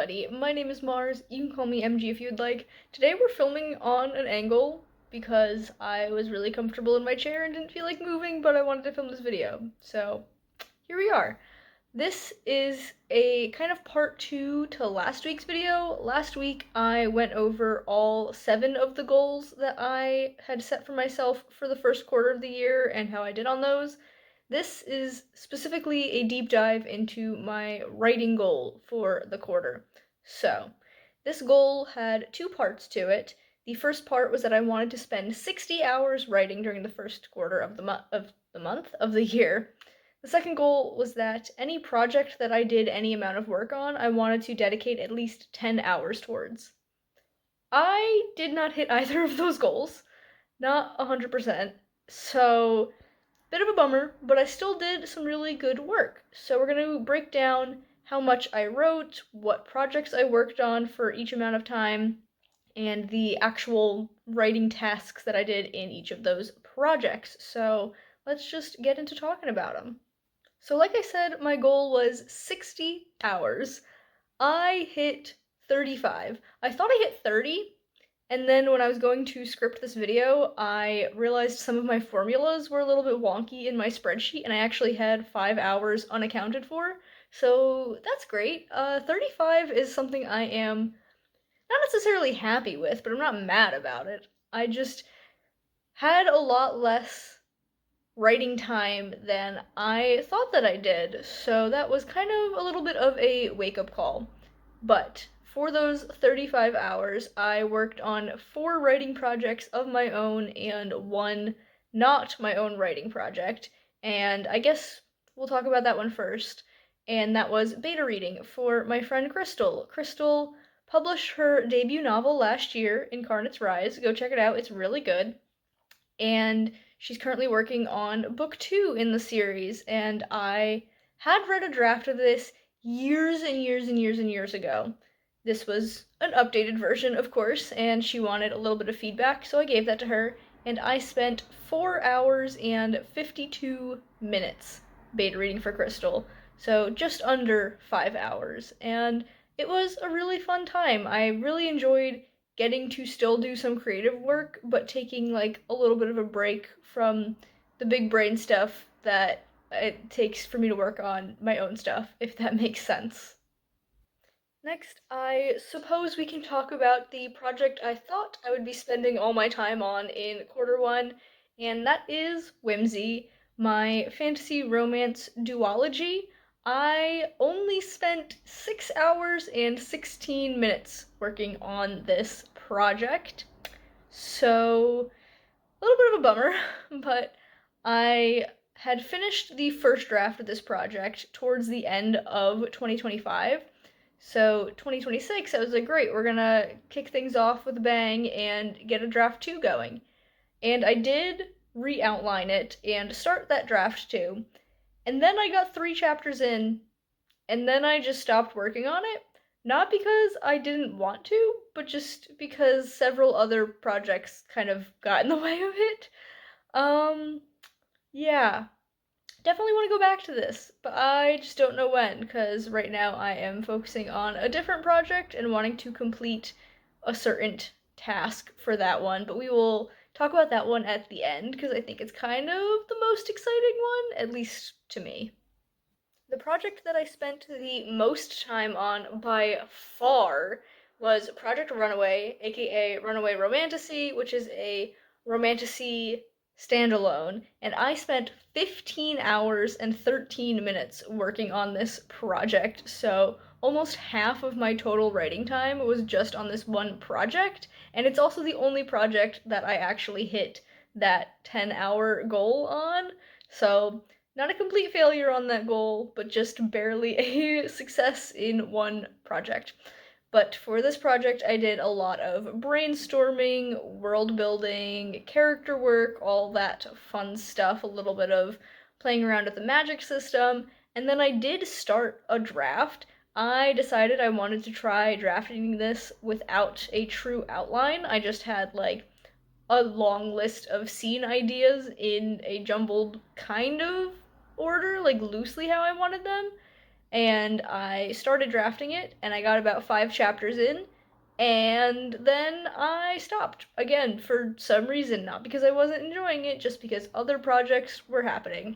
everybody, my name is Mars, you can call me MG if you'd like. Today we're filming on an angle because I was really comfortable in my chair and didn't feel like moving, but I wanted to film this video. So, here we are. This is a kind of part 2 to last week's video. Last week I went over all 7 of the goals that I had set for myself for the first quarter of the year and how I did on those. This is specifically a deep dive into my writing goal for the quarter. So, this goal had 2 parts to it. The first part was that I wanted to spend 60 hours writing during the first quarter of the year. The second goal was that any project that I did any amount of work on, I wanted to dedicate at least 10 hours towards. I did not hit either of those goals, not 100%, so bit of a bummer, but I still did some really good work. So we're going to break down how much I wrote, what projects I worked on for each amount of time, and the actual writing tasks that I did in each of those projects. So let's just get into talking about them. So like I said, my goal was 60 hours. I hit 35. I thought I hit 30, and then when I was going to script this video, I realized some of my formulas were a little bit wonky in my spreadsheet, and I actually had 5 hours unaccounted for. So that's great. 35 is something I am not necessarily happy with, but I'm not mad about it. I just had a lot less writing time than I thought that I did, so that was kind of a little bit of a wake-up call. But for those 35 hours, I worked on 4 writing projects of my own and 1 not my own writing project, and I guess we'll talk about that one first, and that was beta reading for my friend Crystal. Crystal published her debut novel last year, Incarnate's Rise. Go check it out, it's really good. And she's currently working on book 2 in the series, and I had read a draft of this years and years and years and years ago. This was an updated version, of course, and she wanted a little bit of feedback, so I gave that to her, and I spent 4 hours and 52 minutes beta reading for Crystal, so just under 5 hours, and it was a really fun time. I really enjoyed getting to still do some creative work, but taking like a little bit of a break from the big brain stuff that it takes for me to work on my own stuff, if that makes sense. Next, I suppose we can talk about the project I thought I would be spending all my time on in quarter 1, and that is Whimsy, my fantasy romance duology. I only spent 6 hours and 16 minutes working on this project, so a little bit of a bummer, but I had finished the first draft of this project towards the end of 2025. So 2026, I was like, great, we're gonna kick things off with a bang and get a draft 2 going. And I did re-outline it and start that draft 2. And then I got 3 chapters in, and then I just stopped working on it. Not because I didn't want to, but just because several other projects kind of got in the way of it. Yeah, definitely want to go back to this, but I just don't know when, because right now I am focusing on a different project and wanting to complete a certain task for that one, but we will talk about that one at the end, because I think it's kind of the most exciting one, at least to me. The project that I spent the most time on by far was Project Runaway, aka Runaway Romantasy, which is a romantasy standalone, and I spent 15 hours and 13 minutes working on this project, so almost half of my total writing time was just on this one project, and it's also the only project that I actually hit that 10-hour goal on, so not a complete failure on that goal, but just barely a success in one project. But for this project, I did a lot of brainstorming, world building, character work, all that fun stuff, a little bit of playing around with the magic system, and then I did start a draft. I decided I wanted to try drafting this without a true outline. I just had like a long list of scene ideas in a jumbled kind of order, like loosely how I wanted them. and I started drafting it, and I got about 5 chapters in, and then I stopped again for some reason, not because I wasn't enjoying it, just because other projects were happening.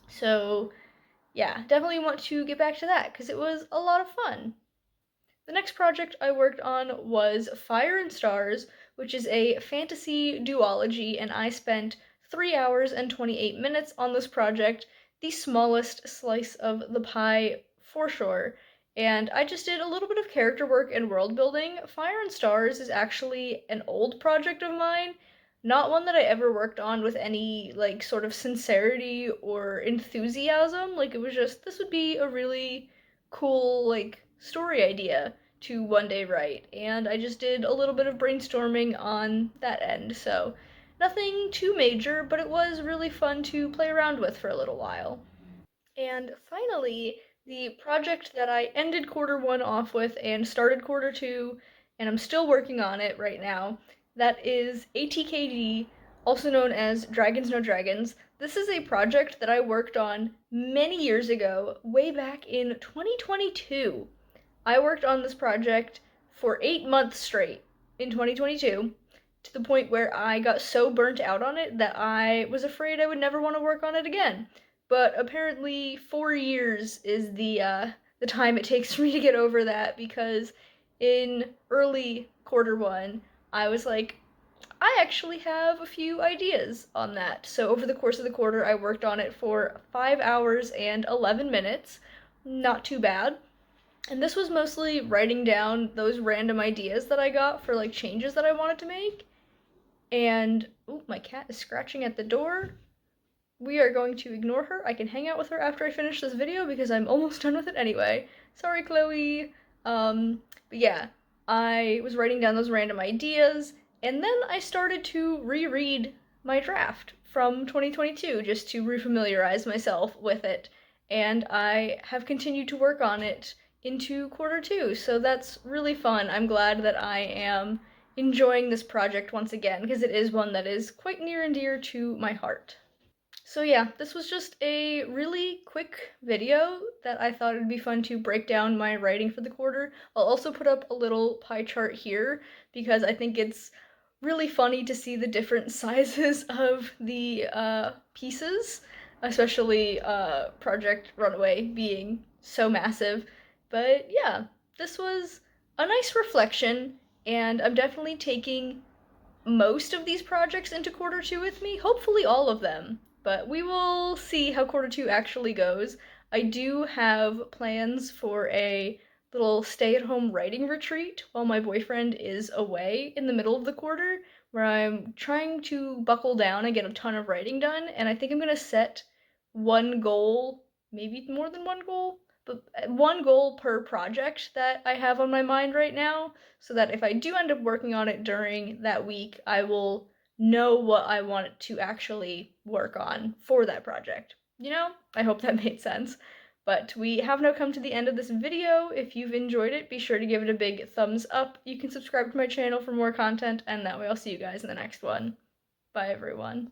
So, yeah, definitely want to get back to that because it was a lot of fun. The next project I worked on was Fire and Stars, which is a fantasy duology, and I spent 3 hours and 28 minutes on this project, the smallest slice of the pie for sure. And I just did a little bit of character work and world building. Fire and Stars is actually an old project of mine, not one that I ever worked on with any like sort of sincerity or enthusiasm. Like it was just this would be a really cool like story idea to one day write, and I just did a little bit of brainstorming on that end. So nothing too major, but it was really fun to play around with for a little while. And finally, the project that I ended quarter one off with and started quarter two, and I'm still working on it right now, that is ATKD, also known as Dragons No Dragons. This is a project that I worked on many years ago, way back in 2022. I worked on this project for 8 months straight in 2022 to the point where I got so burnt out on it that I was afraid I would never want to work on it again. But apparently, 4 years is the time it takes for me to get over that because in early quarter one, I was like, I actually have a few ideas on that. So over the course of the quarter, I worked on it for 5 hours and 11 minutes. Not too bad. And this was mostly writing down those random ideas that I got for like changes that I wanted to make. And oh, my cat is scratching at the door. We are going to ignore her. I can hang out with her after I finish this video because I'm almost done with it anyway. Sorry, Chloe. But yeah, I was writing down those random ideas, and then I started to reread my draft from 2022 just to refamiliarize myself with it. And I have continued to work on it into quarter two, so that's really fun. I'm glad that I am enjoying this project once again because it is one that is quite near and dear to my heart. So yeah, this was just a really quick video that I thought it'd be fun to break down my writing for the quarter. I'll also put up a little pie chart here because I think it's really funny to see the different sizes of the pieces, especially Project Runaway being so massive. But yeah, this was a nice reflection, and I'm definitely taking most of these projects into quarter two with me, hopefully all of them, but we will see how quarter two actually goes. I do have plans for a little stay-at-home writing retreat while my boyfriend is away in the middle of the quarter, where I'm trying to buckle down and get a ton of writing done, and I think I'm gonna set one goal, maybe more than one goal, but one goal per project that I have on my mind right now, so that if I do end up working on it during that week, I will know what I want to actually work on for that project. You know? I hope that made sense. But we have now come to the end of this video. If you've enjoyed it, be sure to give it a big thumbs up. You can subscribe to my channel for more content, and that way I'll see you guys in the next one. Bye, everyone.